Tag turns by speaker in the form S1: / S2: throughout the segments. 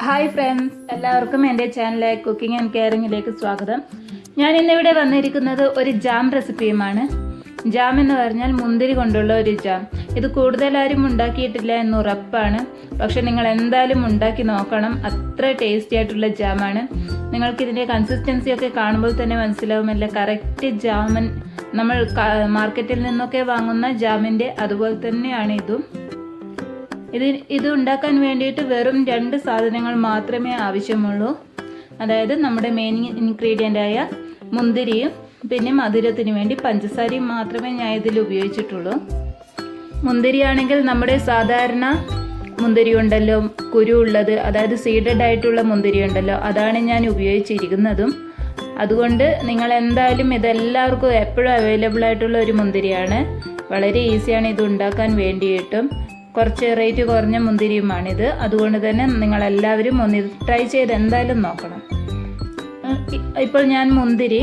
S1: Hi friends, എല്ലാവർക്കും എൻ്റെ ചാനലായ cooking and കെയറിങ്ങിലേക്ക് സ്വാഗതം. ഞാൻ ഇന്നിവിടെ വന്നിരിക്കുന്നത് ഒരു ജാം റെസിപ്പിയുമാണ്. ജാം എന്ന് പറഞ്ഞാൽ മുന്തിരി കൊണ്ടുള്ള ഒരു ജാം. ഇത് കൂടുതലാരും ഉണ്ടാക്കിയിട്ടില്ല എന്ന് ഉറപ്പാണ്. പക്ഷെ നിങ്ങൾ എന്തായാലും ഉണ്ടാക്കി നോക്കണം. അത്ര ടേസ്റ്റി ആയിട്ടുള്ള ജാമാണ്. നിങ്ങൾക്കിതിൻ്റെ കൺസിസ്റ്റൻസി ഒക്കെ കാണുമ്പോൾ തന്നെ മനസ്സിലാവുമല്ല, കറക്റ്റ് ജാമൻ നമ്മൾ മാർക്കറ്റിൽ നിന്നൊക്കെ വാങ്ങുന്ന ജാമിൻ്റെ അതുപോലെ തന്നെയാണ് ഇതും. ഇത് ഉണ്ടാക്കാൻ വേണ്ടിയിട്ട് വെറും 2 സാധനങ്ങൾ മാത്രമേ ആവശ്യമുള്ളൂ. അതായത് നമ്മുടെ മെയിൻ ഇൻഗ്രീഡിയൻ്റ് ആയ മുന്തിരിയും പിന്നെ മധുരത്തിന് വേണ്ടി പഞ്ചസാരയും മാത്രമേ ഞാൻ ഇതിൽ ഉപയോഗിച്ചിട്ടുള്ളൂ. മുന്തിരിയാണെങ്കിൽ നമ്മുടെ സാധാരണ മുന്തിരി ഉണ്ടല്ലോ, കുരു ഉള്ളത്, അതായത് സീഡഡ് ആയിട്ടുള്ള മുന്തിരി ഉണ്ടല്ലോ, അതാണ് ഞാൻ ഉപയോഗിച്ചിരിക്കുന്നതും. അതുകൊണ്ട് നിങ്ങൾ എന്തായാലും ഇതെല്ലാവർക്കും എപ്പോഴും അവൈലബിൾ ആയിട്ടുള്ള ഒരു മുന്തിരിയാണ്. വളരെ ഈസിയാണ് ഇത് ഉണ്ടാക്കാൻ വേണ്ടിയിട്ടും. കുറച്ച് റേറ്റ് കുറഞ്ഞ മുന്തിരിയുമാണിത്. അതുകൊണ്ട് തന്നെ നിങ്ങളെല്ലാവരും ഒന്ന് ട്രൈ ചെയ്ത് എന്തായാലും നോക്കണം. ഇപ്പോൾ ഞാൻ മുന്തിരി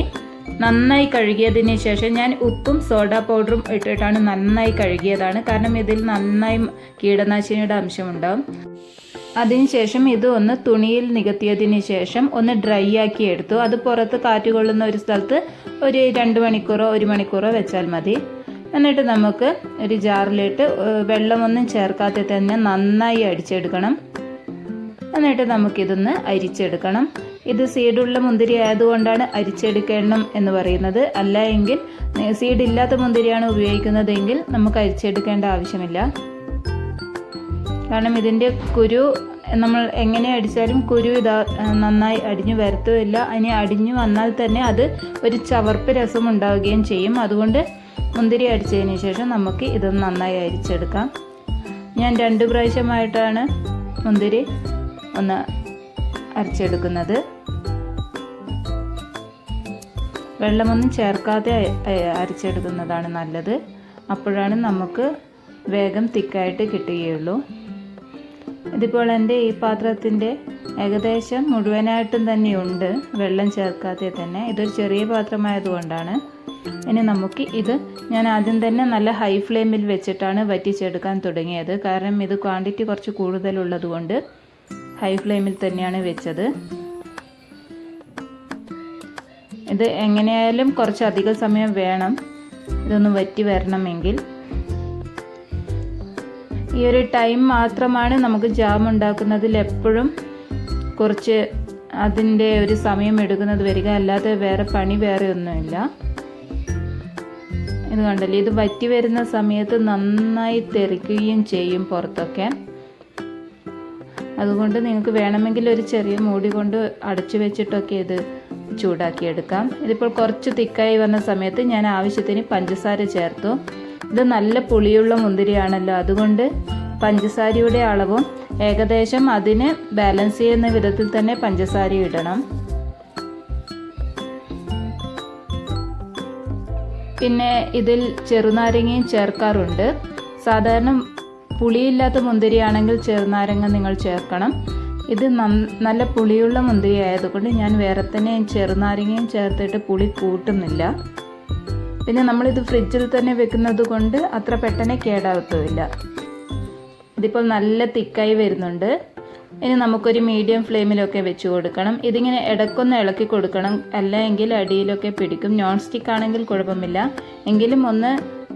S1: നന്നായി കഴുകിയതിന് ശേഷം ഞാൻ ഉപ്പും സോഡാ പൗഡറും ഇട്ടിട്ടാണ് നന്നായി കഴുകിയതാണ്. കാരണം ഇതിൽ നന്നായി കീടനാശിനിയുടെ അംശമുണ്ടാകും. അതിനുശേഷം ഇത് ഒന്ന് തുണിയിൽ നികത്തിയതിന് ശേഷം ഒന്ന് ഡ്രൈ ആക്കി എടുത്തു. അത് പുറത്ത് കാറ്റ് കൊള്ളുന്ന ഒരു സ്ഥലത്ത് ഒരു 2 മണിക്കൂറോ 1 മണിക്കൂറോ വെച്ചാൽ മതി. എന്നിട്ട് നമുക്ക് ഒരു ജാറിലിട്ട് വെള്ളമൊന്നും ചേർക്കാതെ തന്നെ നന്നായി അടിച്ചെടുക്കണം. എന്നിട്ട് നമുക്കിതൊന്ന് അരിച്ചെടുക്കണം. ഇത് സീഡുള്ള മുന്തിരി ആയതുകൊണ്ടാണ് അരിച്ചെടുക്കണം എന്ന് പറയുന്നത്. അല്ല എങ്കിൽ സീഡില്ലാത്ത മുന്തിരിയാണ് ഉപയോഗിക്കുന്നതെങ്കിൽ നമുക്ക് അരിച്ചെടുക്കേണ്ട ആവശ്യമില്ല. കാരണം ഇതിൻ്റെ കുരു നമ്മൾ എങ്ങനെ അടിച്ചാലും കുരു നന്നായി അടിഞ്ഞു വരത്തുമില്ല. അതിന് അടിഞ്ഞു വന്നാൽ തന്നെ അത് ഒരു ചവർപ്പ് രസം ഉണ്ടാവുകയും ചെയ്യും. അതുകൊണ്ട് മുന്തിരി അടിച്ചതിന് ശേഷം നമുക്ക് ഇത് നന്നായി അരിച്ചെടുക്കാം. ഞാൻ 2 പ്രാവശ്യമായിട്ടാണ് മുന്തിരി ഒന്ന് അരച്ചെടുക്കുന്നത്. വെള്ളമൊന്നും ചേർക്കാതെ അരച്ചെടുക്കുന്നതാണ് നല്ലത്. അപ്പോഴാണ് നമുക്ക് വേഗം തിക്കായിട്ട് കിട്ടുകയുള്ളൂ. ഇതിപ്പോൾ എൻ്റെ ഈ പാത്രത്തിൻ്റെ ഏകദേശം മുഴുവനായിട്ടും തന്നെയുണ്ട്, വെള്ളം ചേർക്കാതെ തന്നെ. ഇതൊരു ചെറിയ പാത്രമായതുകൊണ്ടാണ്. ഇനി നമുക്ക് ഞാൻ ആദ്യം തന്നെ നല്ല ഹൈ ഫ്ലെയിമിൽ വെച്ചിട്ടാണ് വറ്റിച്ചെടുക്കാൻ തുടങ്ങിയത്. കാരണം ഇത് ക്വാണ്ടിറ്റി കുറച്ച് കൂടുതലുള്ളത് കൊണ്ട് ഹൈ ഫ്ലെയിമിൽ തന്നെയാണ് വെച്ചത്. ഇത് എങ്ങനെയായാലും കുറച്ചധികം സമയം വേണം ഇതൊന്ന് വറ്റി വരണമെങ്കിൽ. ഈ ഒരു ടൈം മാത്രമാണ് നമുക്ക് ജാം ഉണ്ടാക്കുന്നതിൽ എപ്പോഴും കുറച്ച് അതിൻ്റെ ഒരു സമയം എടുക്കുന്നത് വരിക. അല്ലാതെ വേറെ പണി വേറെ ഒന്നുമില്ല. ഇത് കണ്ടല്ലേ, ഇത് വറ്റി വരുന്ന സമയത്ത് നന്നായി തെറിക്കുകയും ചെയ്യും പുറത്തൊക്കെ. അതുകൊണ്ട് നിങ്ങൾക്ക് വേണമെങ്കിൽ ഒരു ചെറിയ മൂടി കൊണ്ട് അടച്ചു വെച്ചിട്ടൊക്കെ ഇത് ചൂടാക്കിയെടുക്കാം. ഇതിപ്പോൾ കുറച്ച് തിക്കായി വന്ന സമയത്ത് ഞാൻ ആവശ്യത്തിന് പഞ്ചസാര ചേർത്തു. ഇത് നല്ല പുളിയുള്ള മുന്തിരിയാണല്ലോ, അതുകൊണ്ട് പഞ്ചസാരയുടെ അളവും ഏകദേശം അതിന് ബാലൻസ് ചെയ്യുന്ന വിധത്തിൽ തന്നെ പഞ്ചസാര ഇടണം. പിന്നെ ഇതിൽ ചെറുനാരങ്ങയും ചേർക്കാറുണ്ട്. സാധാരണ പുളിയില്ലാത്ത മുന്തിരിയാണെങ്കിൽ ചെറുനാരങ്ങ നിങ്ങൾ ചേർക്കണം. ഇത് നല്ല പുളിയുള്ള മുന്തിരി ആയതുകൊണ്ട് ഞാൻ വേറെ തന്നെ ചെറുനാരങ്ങയും ചേർത്തിട്ട് പുളി കൂട്ടുന്നില്ല. പിന്നെ നമ്മളിത് ഫ്രിഡ്ജിൽ തന്നെ വെക്കുന്നത് കൊണ്ട് അത്ര പെട്ടെന്ന് കേടാവത്തുമില്ല. ഇതിപ്പോൾ നല്ല തിക്കായി വരുന്നുണ്ട്. ഇനി നമുക്കൊരു മീഡിയം ഫ്ലെയിമിലൊക്കെ വെച്ച് കൊടുക്കണം. ഇതിങ്ങനെ ഇടയ്ക്കൊന്ന് ഇളക്കി കൊടുക്കണം, അല്ലെങ്കിൽ അടിയിലൊക്കെ പിടിക്കും. നോൺ സ്റ്റിക്ക് ആണെങ്കിൽ കുഴപ്പമില്ല, എങ്കിലും ഒന്ന്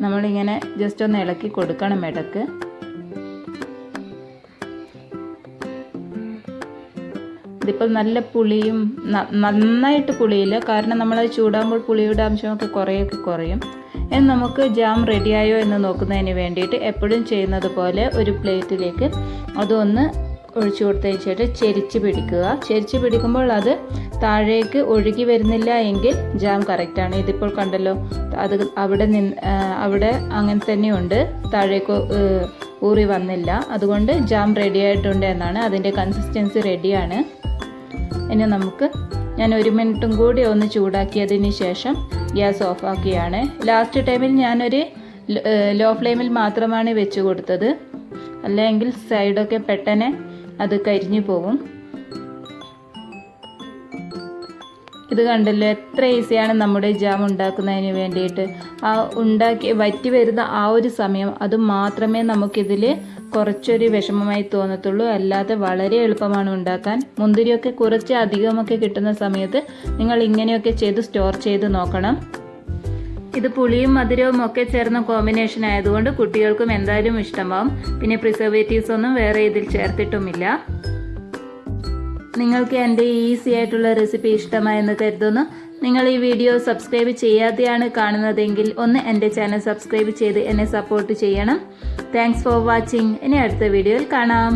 S1: നമ്മളിങ്ങനെ ജസ്റ്റ് ഒന്ന് ഇളക്കി കൊടുക്കണം ഇടയ്ക്ക്. ഇതിപ്പോൾ നല്ല പുളിയും നന്നായിട്ട് പുളിയില്ല, കാരണം നമ്മളത് ചൂടാകുമ്പോൾ പുളിയുടെ അംശമൊക്കെ കുറയും. ഇനി നമുക്ക് ജാം റെഡിയായോ എന്ന് നോക്കുന്നതിന് വേണ്ടിയിട്ട് എപ്പോഴും ചെയ്യുന്നത് പോലെ ഒരു പ്ലേറ്റിലേക്ക് അതൊന്ന് ഒഴിച്ചു കൊടുത്തതിന് ശേഷം ചെരിച്ച് പിടിക്കുക. ചെരിച്ച് പിടിക്കുമ്പോൾ അത് താഴേക്ക് ഒഴുകി വരുന്നില്ല എങ്കിൽ ജാം കറക്റ്റാണ്. ഇതിപ്പോൾ കണ്ടല്ലോ, അത് അവിടെ അങ്ങനെ തന്നെയുണ്ട്, താഴേക്ക് ഊറി വന്നില്ല. അതുകൊണ്ട് ജാം റെഡി ആയിട്ടുണ്ട് എന്നാണ്, അതിൻ്റെ കൺസിസ്റ്റൻസി റെഡിയാണ്. ഇനി ഞാൻ 1 മിനിറ്റും കൂടി ഒന്ന് ചൂടാക്കിയതിന് ശേഷം ഗ്യാസ് ഓഫാക്കിയാണ്. ലാസ്റ്റ് ടൈമിൽ ഞാനൊരു ലോ ഫ്ലെയിമിൽ മാത്രമാണ് വെച്ച് കൊടുത്തത്, അല്ലെങ്കിൽ സൈഡൊക്കെ പെട്ടെന്ന് അത് കരിഞ്ഞു പോകും. ഇത് കണ്ടല്ലോ എത്ര ഈസിയാണ് നമ്മുടെ ജാം ഉണ്ടാക്കുന്നതിന് വേണ്ടിയിട്ട്. ആ ഉണ്ടാക്കി വറ്റി വരുന്ന ആ ഒരു സമയം അത് മാത്രമേ നമുക്കിതിൽ കുറച്ചൊരു വിഷമമായി തോന്നത്തുള്ളൂ. അല്ലാതെ വളരെ എളുപ്പമാണ് ഉണ്ടാക്കാൻ. മുന്തിരിയൊക്കെ കുറച്ച് അധികമൊക്കെ കിട്ടുന്ന സമയത്ത് നിങ്ങൾ ഇങ്ങനെയൊക്കെ ചെയ്ത് സ്റ്റോർ ചെയ്ത് നോക്കണം. ഇത് പുളിയും മധുരവും ഒക്കെ ചേർന്ന കോമ്പിനേഷൻ ആയതുകൊണ്ട് കുട്ടികൾക്കും എന്തായാലും ഇഷ്ടമാവും. പിന്നെ പ്രിസർവേറ്റീവ്സ് ഒന്നും വേറെ ഇതിൽ ചേർത്തിട്ടുമില്ല. നിങ്ങൾക്ക് എൻ്റെ ഈസി ആയിട്ടുള്ള റെസിപ്പി ഇഷ്ടമായെന്ന് കരുതുന്നു. നിങ്ങൾ ഈ വീഡിയോ സബ്സ്ക്രൈബ് ചെയ്യാതെയാണ് കാണുന്നതെങ്കിൽ ഒന്ന് എൻ്റെ ചാനൽ സബ്സ്ക്രൈബ് ചെയ്ത് എന്നെ സപ്പോർട്ട് ചെയ്യണം. Thanks for watching. ഇനി അടുത്ത വീഡിയോയിൽ കാണാം.